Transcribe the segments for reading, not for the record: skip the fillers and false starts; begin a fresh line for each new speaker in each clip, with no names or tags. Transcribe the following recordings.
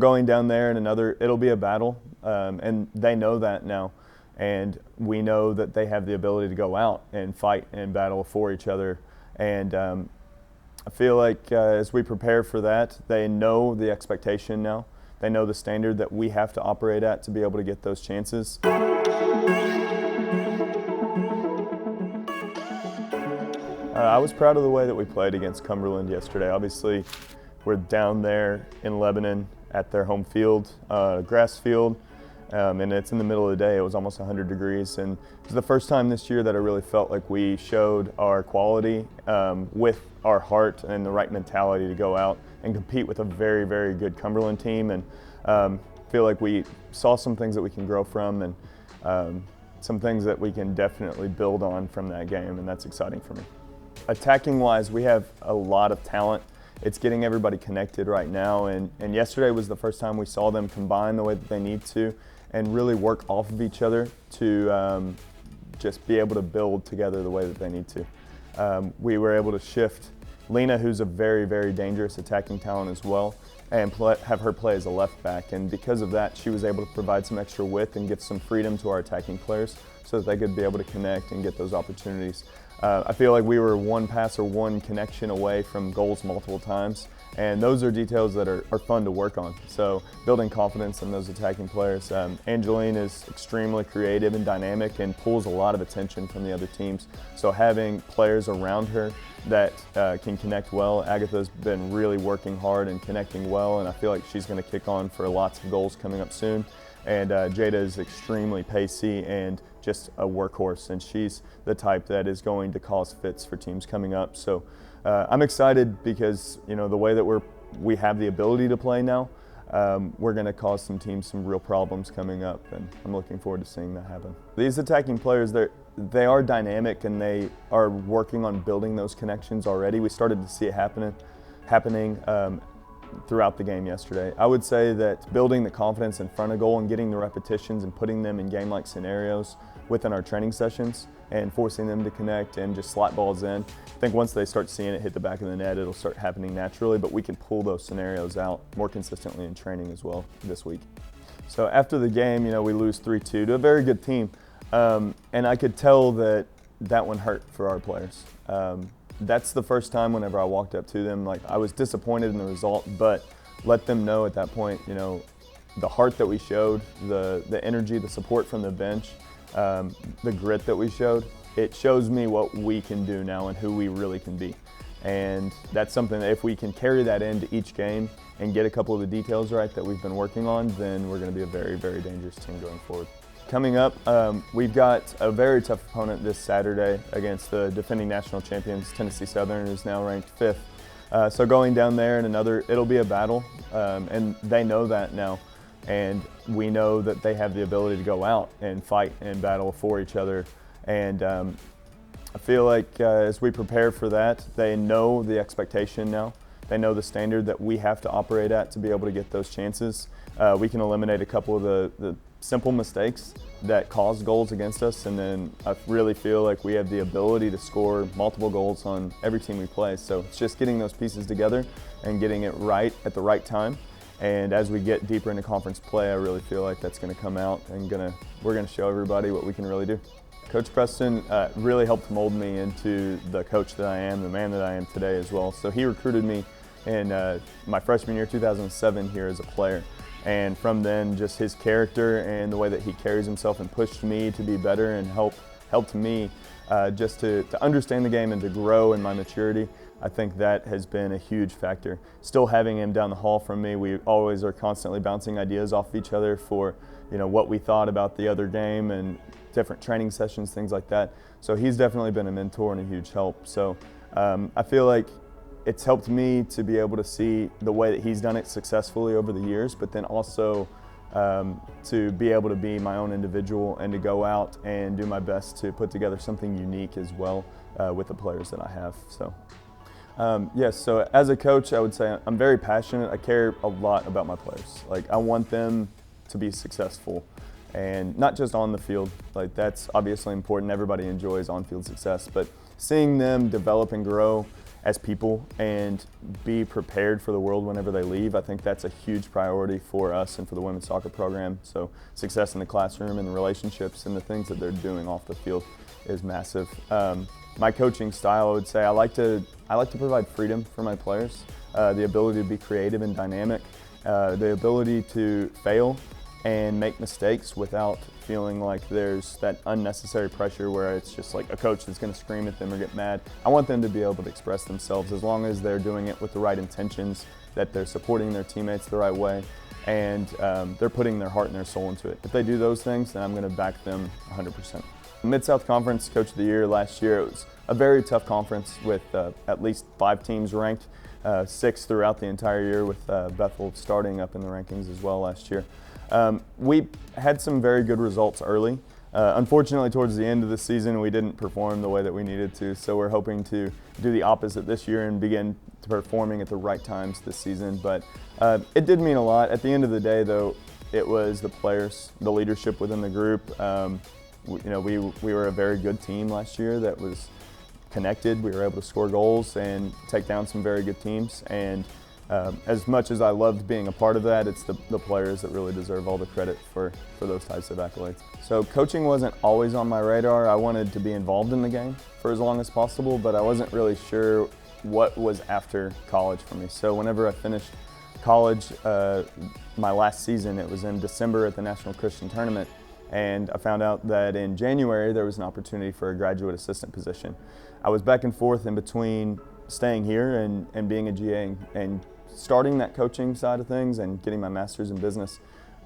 Going down there and it'll be a battle, and they know that now. And we know that they have the ability to go out and fight and battle for each other. And I feel like as we prepare for that, they know the expectation now. They know the standard that we have to operate at to be able to get those chances. I was proud of the way that we played against Cumberland yesterday. Obviously, we're down there in Lebanon at their home field, grass field, and it's in the middle of the day. It was almost 100 degrees, and it was the first time this year that I really felt like we showed our quality with our heart and the right mentality to go out and compete with a very, very good Cumberland team, and feel like we saw some things that we can grow from and some things that we can definitely build on from that game, and that's exciting for me. Attacking-wise, we have a lot of talent. It's getting everybody connected right now, and yesterday was the first time we saw them combine the way that they need to and really work off of each other to just be able to build together the way that they need to. We were able to shift Lena, who's a very, very dangerous attacking talent as well, and have her play as a left back, and because of that, she was able to provide some extra width and give some freedom to our attacking players so that they could be able to connect and get those opportunities. I feel like we were one pass or one connection away from goals multiple times, and those are details that are fun to work on. So building confidence in those attacking players. Angeline is extremely creative and dynamic and pulls a lot of attention from the other teams. So having players around her that can connect well. Agatha's been really working hard and connecting well, and I feel like she's going to kick on for lots of goals coming up soon. And Jada is extremely pacey and just a workhorse, and she's the type that is going to cause fits for teams coming up. So I'm excited because the way that we have the ability to play now, we're going to cause some teams some real problems coming up, and I'm looking forward to seeing that happen. These attacking players, they are dynamic and they are working on building those connections already. We started to see it happening throughout the game yesterday. I would say that building the confidence in front of goal and getting the repetitions and putting them in game-like scenarios within our training sessions and forcing them to connect and just slot balls in. I think once they start seeing it hit the back of the net, it'll start happening naturally, but we can pull those scenarios out more consistently in training as well this week. So after the game, we lose 3-2 to a very good team, and I could tell that one hurt for our players. That's the first time whenever I walked up to them, I was disappointed in the result, but let them know at that point, the heart that we showed, the energy, the support from the bench, the grit that we showed, it shows me what we can do now and who we really can be. And that's something that if we can carry that into each game and get a couple of the details right that we've been working on, then we're going to be a very, very dangerous team going forward. Coming up, we've got a very tough opponent this Saturday against the defending national champions, Tennessee Southern, who's now ranked 5th. So going down there and it'll be a battle, and they know that now. And we know that they have the ability to go out and fight and battle for each other. And I feel like as we prepare for that, they know the expectation now. They know the standard that we have to operate at to be able to get those chances. We can eliminate a couple of the simple mistakes that cause goals against us, and then I really feel like we have the ability to score multiple goals on every team we play. So it's just getting those pieces together and getting it right at the right time. And as we get deeper into conference play, I really feel like that's going to come out and we're going to show everybody what we can really do. Coach Preston really helped mold me into the coach that I am, the man that I am today as well. So he recruited me in my freshman year, 2007, here as a player. And from then, just his character and the way that he carries himself and pushed me to be better and helped me just to understand the game and to grow in my maturity. I think that has been a huge factor. Still having him down the hall from me, we always are constantly bouncing ideas off of each other for what we thought about the other game and different training sessions, things like that. So he's definitely been a mentor and a huge help. So I feel like it's helped me to be able to see the way that he's done it successfully over the years, but then also to be able to be my own individual and to go out and do my best to put together something unique as well with the players that I have. So yes, so as a coach, I would say I'm very passionate. I care a lot about my players. I want them to be successful, and not just on the field. That's obviously important. Everybody enjoys on-field success, but seeing them develop and grow as people and be prepared for the world whenever they leave. I think that's a huge priority for us and for the women's soccer program. So success in the classroom and the relationships and the things that they're doing off the field is massive. My coaching style, I would say, I like to provide freedom for my players, the ability to be creative and dynamic, the ability to fail and make mistakes without feeling like there's that unnecessary pressure where it's just like a coach that's going to scream at them or get mad. I want them to be able to express themselves as long as they're doing it with the right intentions, that they're supporting their teammates the right way, and they're putting their heart and their soul into it. If they do those things, then I'm going to back them 100%. Mid-South Conference Coach of the Year last year, it was a very tough conference with at least 5 teams ranked, 6 throughout the entire year, with Bethel starting up in the rankings as well last year. We had some very good results early. Unfortunately, towards the end of the season, we didn't perform the way that we needed to, so we're hoping to do the opposite this year and begin performing at the right times this season. But it did mean a lot. At the end of the day, though, it was the players, the leadership within the group. We were a very good team last year that was connected. We were able to score goals and take down some very good teams. And as much as I loved being a part of that, it's the players that really deserve all the credit for those types of accolades. So coaching wasn't always on my radar. I wanted to be involved in the game for as long as possible, but I wasn't really sure what was after college for me. So whenever I finished college, my last season, it was in December at the National Christian Tournament, and I found out that in January there was an opportunity for a graduate assistant position. I was back and forth in between staying here and being a GA and starting that coaching side of things and getting my master's in business,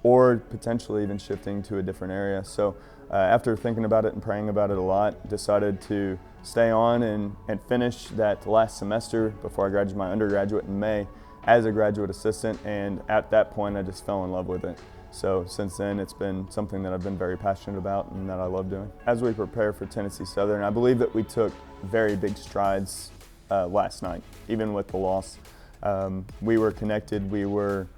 or potentially even shifting to a different area. So after thinking about it and praying about it a lot, decided to stay on and finish that last semester before I graduated my undergraduate in May as a graduate assistant, and at that point I just fell in love with it. So since then, it's been something that I've been very passionate about and that I love doing. As we prepare for Tennessee Southern, I believe that we took very big strides last night, even with the loss. We were connected, we were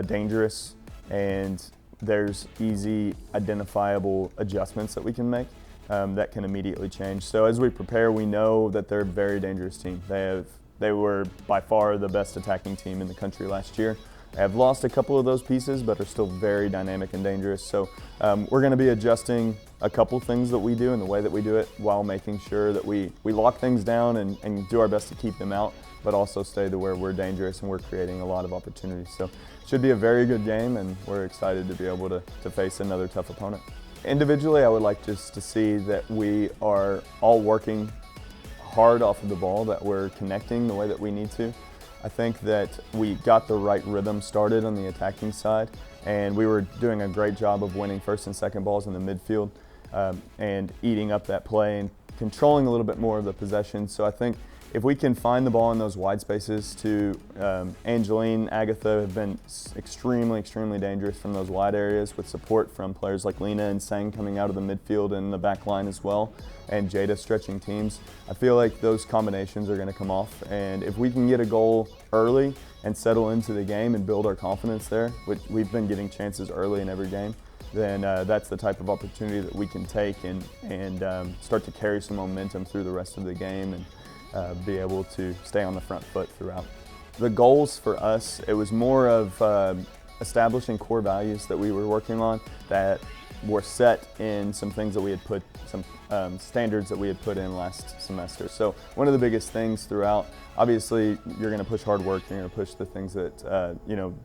dangerous, and there's easy identifiable adjustments that we can make that can immediately change. So as we prepare, we know that they're a very dangerous team. They were by far the best attacking team in the country last year. Have lost a couple of those pieces, but are still very dynamic and dangerous. So we're going to be adjusting a couple things that we do and the way that we do it, while making sure that we lock things down and do our best to keep them out, but also stay to where we're dangerous and we're creating a lot of opportunities. So it should be a very good game, and we're excited to be able to face another tough opponent. Individually, I would like just to see that we are all working hard off of the ball, that we're connecting the way that we need to. I think that we got the right rhythm started on the attacking side, and we were doing a great job of winning first and second balls in the midfield and eating up that play and controlling a little bit more of the possession. So I think if we can find the ball in those wide spaces to Angeline, Agatha have been extremely, extremely dangerous from those wide areas, with support from players like Lena and Sang coming out of the midfield and the back line as well, and Jada stretching teams. I feel like those combinations are going to come off, and if we can get a goal early and settle into the game and build our confidence there, which we've been getting chances early in every game, then that's the type of opportunity that we can take and start to carry some momentum through the rest of the game and be able to stay on the front foot throughout. The goals for us, it was more of establishing core values that we were working on that were set in some things that we had put, some standards that we had put in last semester. So one of the biggest things throughout, obviously you're going to push hard work, you're going to push the things that,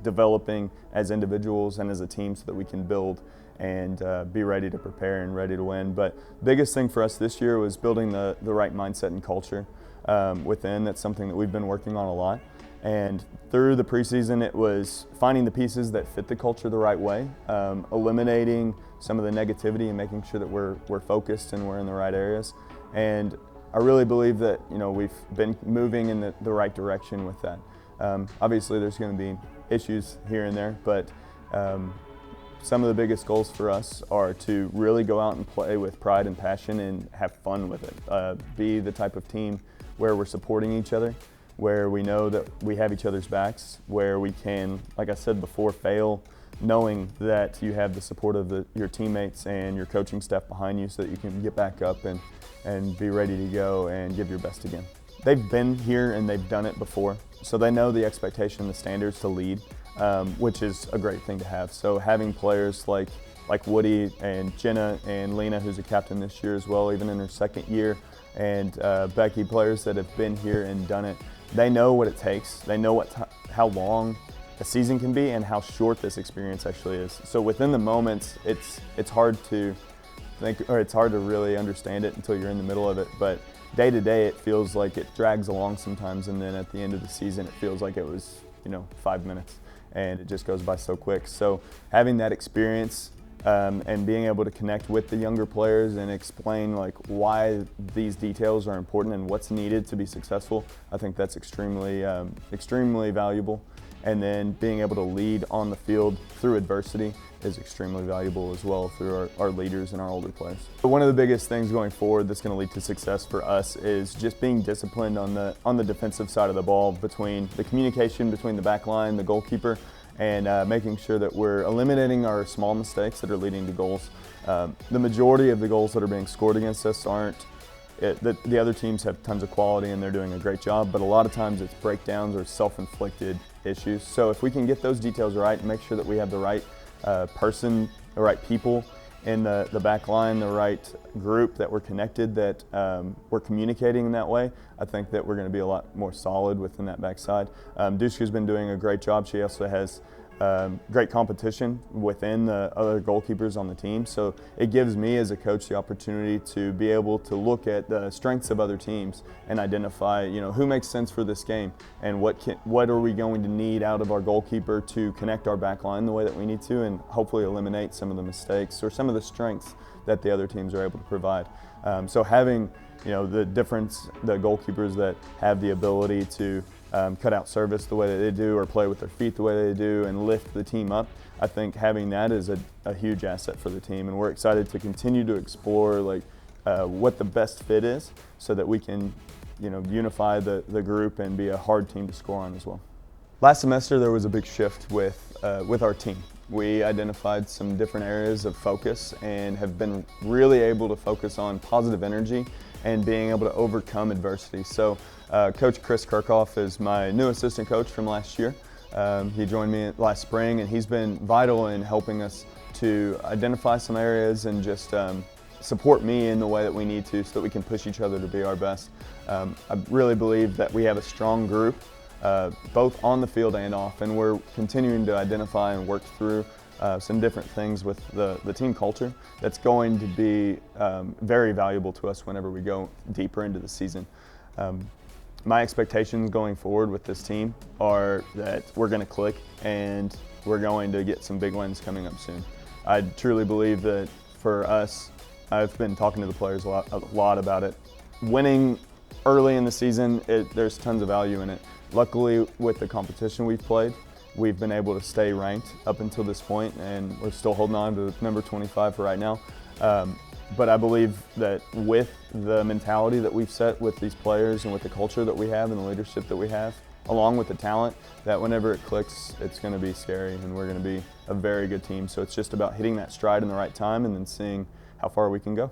developing as individuals and as a team so that we can build and be ready to prepare and ready to win. But biggest thing for us this year was building the right mindset and culture within. That's something that we've been working on a lot. And through the preseason, it was finding the pieces that fit the culture the right way, eliminating some of the negativity and making sure that we're focused and we're in the right areas. And I really believe that we've been moving in the right direction with that. Obviously, there's going to be issues here and there, but some of the biggest goals for us are to really go out and play with pride and passion and have fun with it. Be the type of team where we're supporting each other, where we know that we have each other's backs, where we can, like I said before, fail knowing that you have the support of your teammates and your coaching staff behind you so that you can get back up and be ready to go and give your best again. they've been here and they've done it before, so they know the expectation and the standards to lead, which is a great thing to have. So having players like Woody and Jenna and Lena, who's a captain this year as well, even in her second year, and Becky, players that have been here and done it, they know what it takes. They know how long a season can be and how short this experience actually is. So within the moments, it's hard to think, or it's hard to really understand it until you're in the middle of it. But day to day, it feels like it drags along sometimes, and then at the end of the season, it feels like it was 5 minutes, and it just goes by so quick. So having that experience and being able to connect with the younger players and explain why these details are important and what's needed to be successful, I think that's extremely valuable. And then being able to lead on the field through adversity is extremely valuable as well through our leaders and our older players. But one of the biggest things going forward that's going to lead to success for us is just being disciplined on the defensive side of the ball, between the communication between the back line, the goalkeeper, and making sure that we're eliminating our small mistakes that are leading to goals. The majority of the goals that are being scored against us aren't. The other teams have tons of quality and they're doing a great job, but a lot of times it's breakdowns or self-inflicted issues. So if we can get those details right and make sure that we have the right person, the right people in the back line, the right group, that we're connected, that we're communicating in that way, I think that we're going to be a lot more solid within that backside. Dushka's been doing a great job. She also has great competition within the other goalkeepers on the team, so it gives me as a coach the opportunity to be able to look at the strengths of other teams and identify who makes sense for this game and what are we going to need out of our goalkeeper to connect our back line the way that we need to, and hopefully eliminate some of the mistakes or some of the strengths that the other teams are able to provide. So having the goalkeepers that have the ability to cut out service the way that they do, or play with their feet the way they do, and lift the team up, I think having that is a huge asset for the team, and we're excited to continue to explore what the best fit is, so that we can unify the group and be a hard team to score on as well. Last semester there was a big shift with our team. We identified some different areas of focus and have been really able to focus on positive energy and being able to overcome adversity. So Coach Chris Kirchhoff is my new assistant coach from last year. He joined me last spring, and he's been vital in helping us to identify some areas and just support me in the way that we need to, so that we can push each other to be our best. I really believe that we have a strong group, both on the field and off, and we're continuing to identify and work through some different things with the team culture that's going to be very valuable to us whenever we go deeper into the season. My expectations going forward with this team are that we're going to click and we're going to get some big wins coming up soon. I truly believe that for us, I've been talking to the players a lot about it. Winning early in the season, there's tons of value in it. Luckily, with the competition we've played, we've been able to stay ranked up until this point, and we're still holding on to number 25 for right now. But I believe that with the mentality that we've set with these players and with the culture that we have and the leadership that we have, along with the talent, that whenever it clicks, it's going to be scary, and we're going to be a very good team. So it's just about hitting that stride in the right time and then seeing how far we can go.